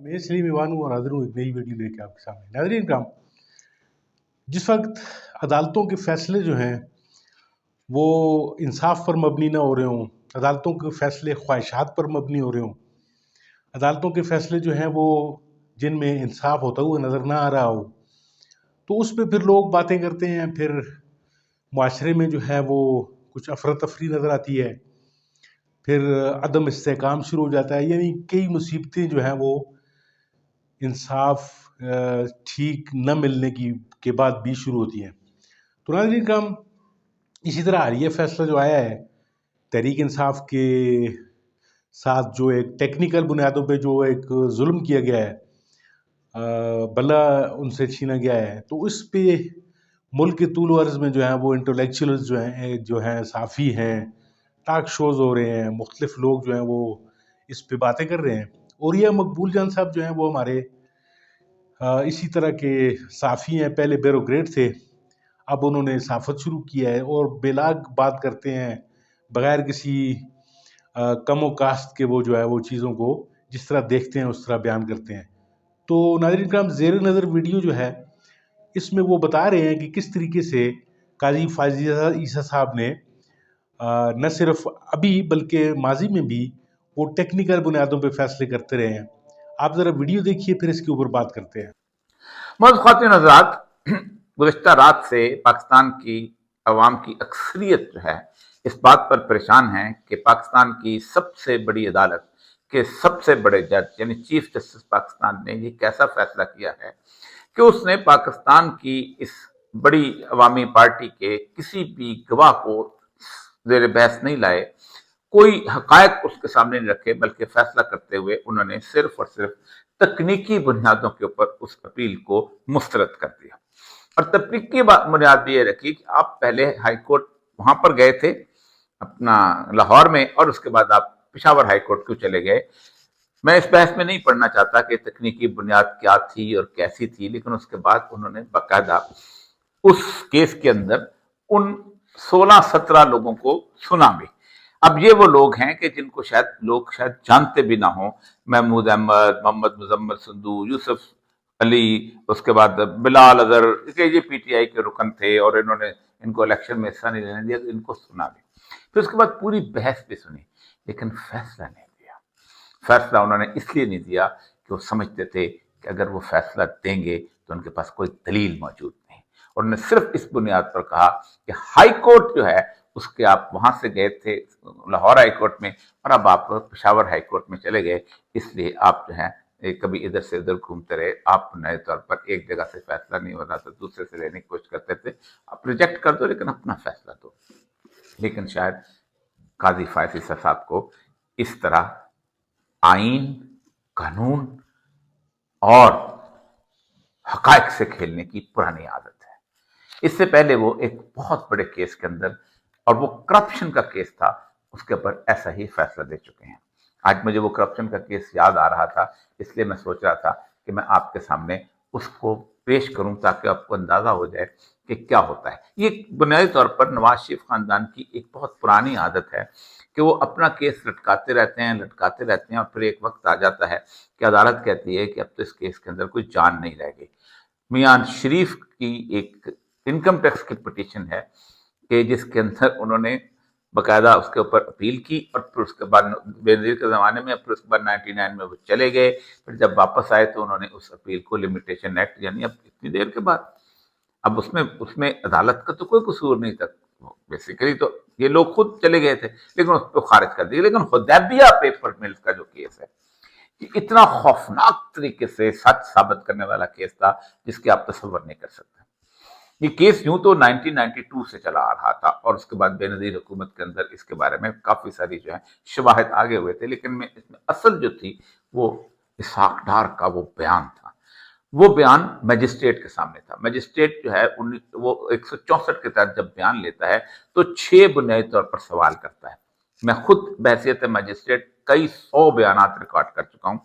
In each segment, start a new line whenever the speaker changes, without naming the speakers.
मैं सलीम ईवान हूँ और हाजिर हूँ एक नई वीडियो लेके आपके सामने। नाज़रीन करम, जिस वक्त अदालतों के फैसले जो हैं वो इंसाफ पर मबनी ना हो रहे हों, अदालतों के फैसले ख्वाहिशात पर मबनी हो रहे हों, अदालतों के फैसले जो हैं वो जिनमें इंसाफ होता हुआ नज़र ना आ रहा हो, तो उस पर फिर लोग बातें करते हैं। फिर मुआशरे में जो है वो कुछ अफरा तफरी नज़र आती है, फिर अदम इस्तेहकाम शुरू हो जाता है, यानी कई मुसीबतें जो हैं वो इंसाफ ठीक न मिलने के बाद भी शुरू होती हैं। तो नाज़रीन करम, इसी तरह हालिया फैसला जो आया है तहरीक इंसाफ के साथ, जो एक टेक्निकल बुनियादों पे जो एक जुल्म किया गया है, बल्ला उनसे छीना गया है, तो इस पे मुल्क के तूल अर्ज़ में जो है वो इंटेलेक्चुअल्स जो हैं साफ़ी हैं, टॉक शोज़ हो रहे हैं, मुख्तलिफ लोग जो हैं वो इस पे बातें कर रहे हैं। और ये मकबूल जान साहब जो हैं वो हमारे इसी तरह के साफ़ी हैं, पहले ब्यूरोक्रेट थे, अब उन्होंने सहाफ़त शुरू किया है और बेलाग बात करते हैं, बग़ैर किसी कम व कास्ट के। वो जो है वो चीज़ों को जिस तरह देखते हैं उस तरह बयान करते हैं। तो नाज़रीन करम, ज़ेर नज़र वीडियो जो है इसमें वो बता रहे हैं कि किस तरीके से काजी फायज़ ईसा साहब ने न सिर्फ अभी बल्कि माजी में भी वो टेक्निकल बुनियादों पे फैसले करते रहे हैं। आप ज़रा वीडियो देखिए, फिर इसके ऊपर बात करते हैं।
मौजूद ख़वातीन हज़रात, गुज़िश्ता रात से पाकिस्तान की अवाम की अक्सरियत जो है इस बात पर परेशान है कि पाकिस्तान की सबसे बड़ी अदालत के सबसे बड़े जज यानी चीफ जस्टिस पाकिस्तान ने ये कैसा फैसला किया है कि उसने पाकिस्तान की इस बड़ी अवामी पार्टी के किसी भी गवाह को ज़ेर बहस नहीं लाए, कोई हकायक उसके सामने नहीं रखे, बल्कि फैसला करते हुए उन्होंने सिर्फ और सिर्फ तकनीकी बुनियादों के ऊपर उस अपील को मुस्तरद कर दिया। और तकनीकी बुनियाद भी ये रखी कि आप पहले हाई कोर्ट वहां पर गए थे अपना लाहौर में, और उसके बाद आप पेशावर हाई कोर्ट क्यों चले गए। मैं इस बहस में नहीं पढ़ना चाहता कि तकनीकी बुनियाद क्या थी और कैसी थी, लेकिन उसके बाद उन्होंने बाकायदा उस केस के अंदर उन 16-17 लोगों को सुना भी। अब ये वो लोग हैं कि जिनको लोग शायद जानते भी ना हो, महमूद अहमद, मोहम्मद मुजम्मल संधू, यूसुफ अली, उसके बाद बिलाल अजहर, ये पीटीआई के रुकन थे और इन्होंने इनको इलेक्शन में हिस्सा नहीं लेने दिया, तो इनको सुना भी। फिर उसके बाद पूरी बहस भी सुनी, लेकिन फैसला नहीं दिया। फैसला उन्होंने इसलिए नहीं दिया कि वो समझते थे कि अगर वो फैसला देंगे तो उनके पास कोई दलील मौजूद नहीं। और उन्होंने सिर्फ इस बुनियाद पर कहा कि हाई कोर्ट जो है उसके आप वहां से गए थे लाहौर हाई कोर्ट में, और अब आप पेशावर हाई कोर्ट में चले गए, इसलिए आप जो है कभी इधर से उधर घूमते रहे। आप नए तौर पर एक जगह से फैसला नहीं हो रहा था, दूसरे से लेने की कोशिश करते थे। आप रिजेक्ट कर दो, लेकिन अपना फैसला दो। लेकिन शायद काजी फायज़ ईसा साहब को इस तरह आईन, कानून और हकायक से खेलने की पुरानी आदत है। इससे पहले वो एक बहुत बड़े केस के अंदर, और वो करप्शन का केस था, उसके ऊपर ऐसा ही फैसला दे चुके हैं। आज मुझे वो करप्शन का केस याद आ रहा था, इसलिए मैं सोच रहा था कि मैं आपके सामने उसको पेश करूं ताकि आपको अंदाजा हो जाए कि क्या होता है। ये बुनियादी तौर पर नवाज शरीफ खानदान की एक बहुत पुरानी आदत है कि वो अपना केस लटकाते रहते हैं और फिर एक वक्त आ जाता है कि अदालत कहती है कि अब तो इस केस के अंदर कोई जान नहीं रह गई। मियां शरीफ की एक इनकम टैक्स की पिटीशन है कि जिसके अंदर उन्होंने बकायदा उसके ऊपर अपील की, और फिर उसके बाद बेनजीर के ज़माने में, फिर उसके बाद 99 में वो चले गए। फिर जब वापस आए तो उन्होंने उस अपील को लिमिटेशन एक्ट, यानी अब इतनी देर के बाद, अब उसमें उसमें अदालत का तो कोई कसूर नहीं था बेसिकली, तो ये लोग खुद चले गए थे, लेकिन उसको खारिज कर दिया। लेकिन हुदैबिया पेपर मिल्स का जो केस है, ये इतना खौफनाक तरीके से सच साबित करने वाला केस था जिसके आप तसव्वुर नहीं कर सकते। ये केस यूं तो 1992 से चला आ रहा था, और उसके बाद बेनजीर हुकूमत के अंदर इसके बारे में काफी सारी जो है शवाहिद आगे हुए थे, लेकिन में इसमें असल जो थी वो इसहाक डार का वो बयान था। वो बयान मजिस्ट्रेट के सामने था। मजिस्ट्रेट जो है वो 164 के तहत जब बयान लेता है तो 6 बुनियादी तौर पर सवाल करता है। मैं खुद बहैसियत मजिस्ट्रेट कई 100 बयान रिकॉर्ड कर चुका हूं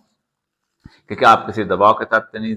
कि क्या आप किसी दबाव के तहत नहीं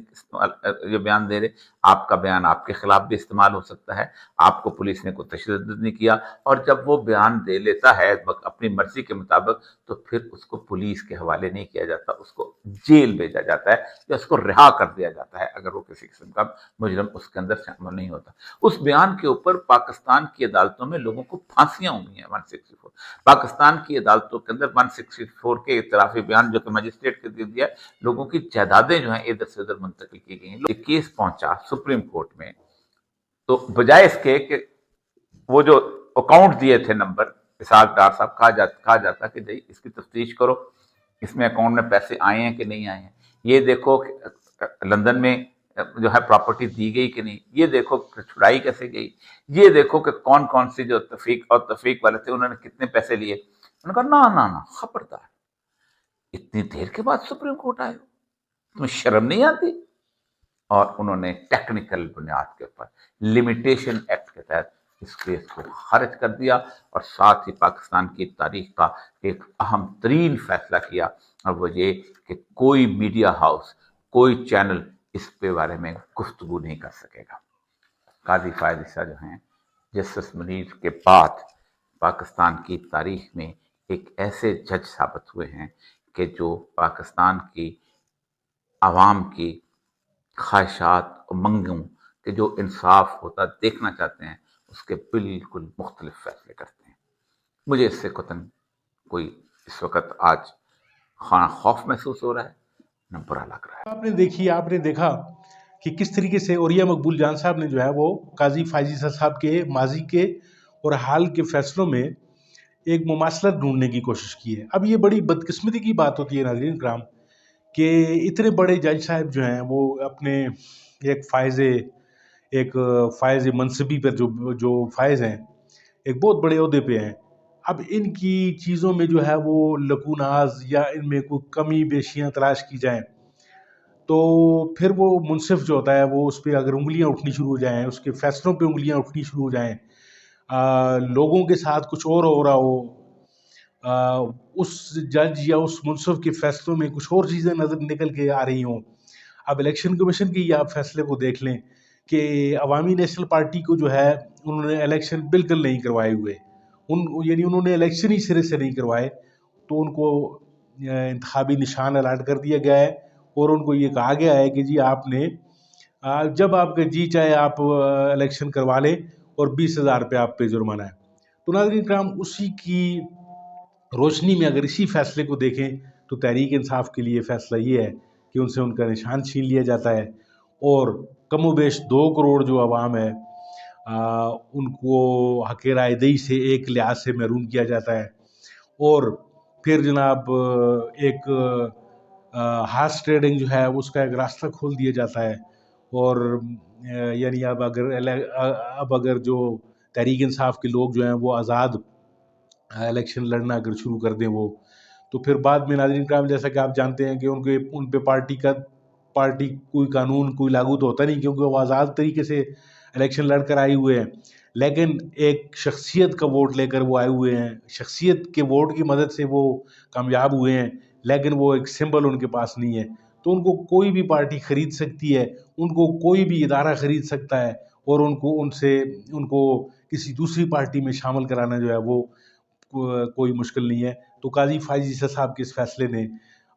ये बयान दे रहे, آپ کا بیان آپ کے خلاف بھی استعمال ہو سکتا ہے، آپ کو پولیس نے کوئی تشدد نہیں کیا، اور جب وہ بیان دے لیتا ہے اپنی مرضی کے مطابق تو پھر اس کو پولیس کے حوالے نہیں کیا جاتا، اس کو جیل بھیجا جاتا ہے یا اس کو رہا کر دیا جاتا ہے اگر وہ کسی قسم کا مجرم اس کے اندر شامل نہیں ہوتا۔ اس بیان کے اوپر پاکستان کی عدالتوں میں لوگوں کو پھانسیاں ہوئی ہیں 164۔ پاکستان کی عدالتوں کے اندر 164 کے اعترافی بیان جو کہ مجسٹریٹ کے دے دیا، لوگوں کی جائیدادیں جو ہیں ادھر سے ادھر منتقل کی گئی ہیں۔ یہ کیس پہنچا سپریم کورٹ میں، تو بجائے اس کے کہ وہ جو اکاؤنٹ دیے تھے نمبر اسحاق ڈار صاحب، کہا جاتا کہ جی اس کی تفتیش کرو، اس میں اکاؤنٹ میں پیسے آئے ہیں کہ نہیں آئے ہیں، یہ دیکھو کہ لندن میں جو ہے پراپرٹی دی گئی کہ نہیں، یہ دیکھو کہ چھڑائی کیسے گئی، یہ دیکھو کہ کون کون سی جو تفریق والے تھے انہوں نے کتنے پیسے لیے۔ انہوں نے کہا نہ خبردار، اتنی دیر کے بعد سپریم کورٹ آئے ہو، تمہیں شرم نہیں آتی؟ اور انہوں نے ٹیکنیکل بنیاد کے اوپر لمیٹیشن ایکٹ کے تحت اس کیس کو خارج کر دیا، اور ساتھ ہی پاکستان کی تاریخ کا ایک اہم ترین فیصلہ کیا، اور وہ یہ کہ کوئی میڈیا ہاؤس، کوئی چینل اس کے بارے میں گفتگو نہیں کر سکے گا۔ قاضی فائز عیسیٰ جو ہیں جسٹس منیر کے بعد پاکستان کی تاریخ میں ایک ایسے جج ثابت ہوئے ہیں کہ جو پاکستان کی عوام کی خواہشات امنگوں کہ جو انصاف ہوتا دیکھنا چاہتے ہیں اس کے بالکل مختلف فیصلے کرتے ہیں۔ مجھے اس سے قطعاً کوئی اس وقت آج خواہ خوف محسوس ہو رہا ہے نہ برا لگ رہا ہے۔
آپ نے دیکھا کہ کس طریقے سے عوریہ مقبول جان صاحب نے جو ہے وہ قاضی فائز عیسیٰ صاحب کے ماضی کے اور حال کے فیصلوں میں ایک مماثلت ڈھونڈنے کی کوشش کی ہے۔ اب یہ بڑی بدقسمتی کی بات ہوتی ہے ناظرین کرام کہ اتنے بڑے جج صاحب جو ہیں وہ اپنے ایک فائز منصبی پر جو فائز ہیں، ایک بہت بڑے عہدے پہ ہیں، اب ان کی چیزوں میں جو ہے وہ لکوناز یا ان میں کوئی کمی بیشیاں تلاش کی جائیں تو پھر وہ منصف جو ہوتا ہے وہ اس پہ اگر انگلیاں اٹھنی شروع ہو جائیں، اس کے فیصلوں پہ انگلیاں اٹھنی شروع ہو جائیں، لوگوں کے ساتھ کچھ اور ہو رہا ہو، اس جج یا اس منصف کے فیصلوں میں کچھ اور چیزیں نظر نکل کے آ رہی ہوں۔ اب الیکشن کمیشن کے آپ فیصلے کو دیکھ لیں کہ عوامی نیشنل پارٹی کو جو ہے انہوں نے الیکشن بالکل نہیں کروائے ہوئے، یعنی انہوں نے الیکشن ہی سرے سے نہیں کروائے، تو ان کو انتخابی نشان الاٹ کر دیا گیا ہے، اور ان کو یہ کہا گیا ہے کہ جی آپ نے جب آپ کا جی چاہے آپ الیکشن کروا لیں اور 20,000 روپے آپ پہ جرمانہ ہے۔ تو ناظرین کرام اسی کی روشنی میں اگر اسی فیصلے کو دیکھیں تو تحریک انصاف کے لیے فیصلہ یہ ہے کہ ان سے ان کا نشان چھین لیا جاتا ہے، اور کم و بیش 2 کروڑ جو عوام ہے ان کو حق رائے دہی سے ایک لحاظ سے محروم کیا جاتا ہے، اور پھر جناب ایک ہارس ٹریڈنگ جو ہے اس کا ایک راستہ کھول دیا جاتا ہے، اور یعنی اب اگر جو تحریک انصاف کے لوگ جو ہیں وہ آزاد الیکشن لڑنا اگر شروع کر دیں وہ، تو پھر بعد میں ناظرین کرام جیسا کہ آپ جانتے ہیں کہ ان پہ پارٹی کوئی قانون کوئی لاگو تو ہوتا نہیں، کیونکہ وہ آزاد طریقے سے الیکشن لڑ کر آئے ہوئے ہیں، لیکن ایک شخصیت کا ووٹ لے کر وہ آئے ہوئے ہیں، شخصیت کے ووٹ کی مدد سے وہ کامیاب ہوئے ہیں، لیکن وہ ایک سمبل ان کے پاس نہیں ہے، تو ان کو کوئی بھی پارٹی خرید سکتی ہے، ان کو کوئی بھی ادارہ خرید سکتا ہے، اور ان کو کسی دوسری پارٹی میں شامل کرانا جو ہے وہ کوئی مشکل نہیں ہے۔ تو قاضی فائز عیسیٰ صاحب کے اس فیصلے نے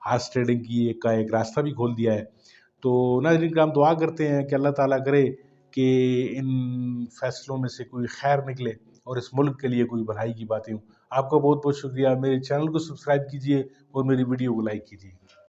ہارس ٹریڈنگ کا ایک راستہ بھی کھول دیا ہے۔ تو ناظرین کرام دعا کرتے ہیں کہ اللہ تعالیٰ کرے کہ ان فیصلوں میں سے کوئی خیر نکلے اور اس ملک کے لیے کوئی بھلائی کی باتیں ہوں۔ آپ کا بہت بہت شکریہ، میرے چینل کو سبسکرائب کیجئے اور میری ویڈیو کو لائک کیجئے۔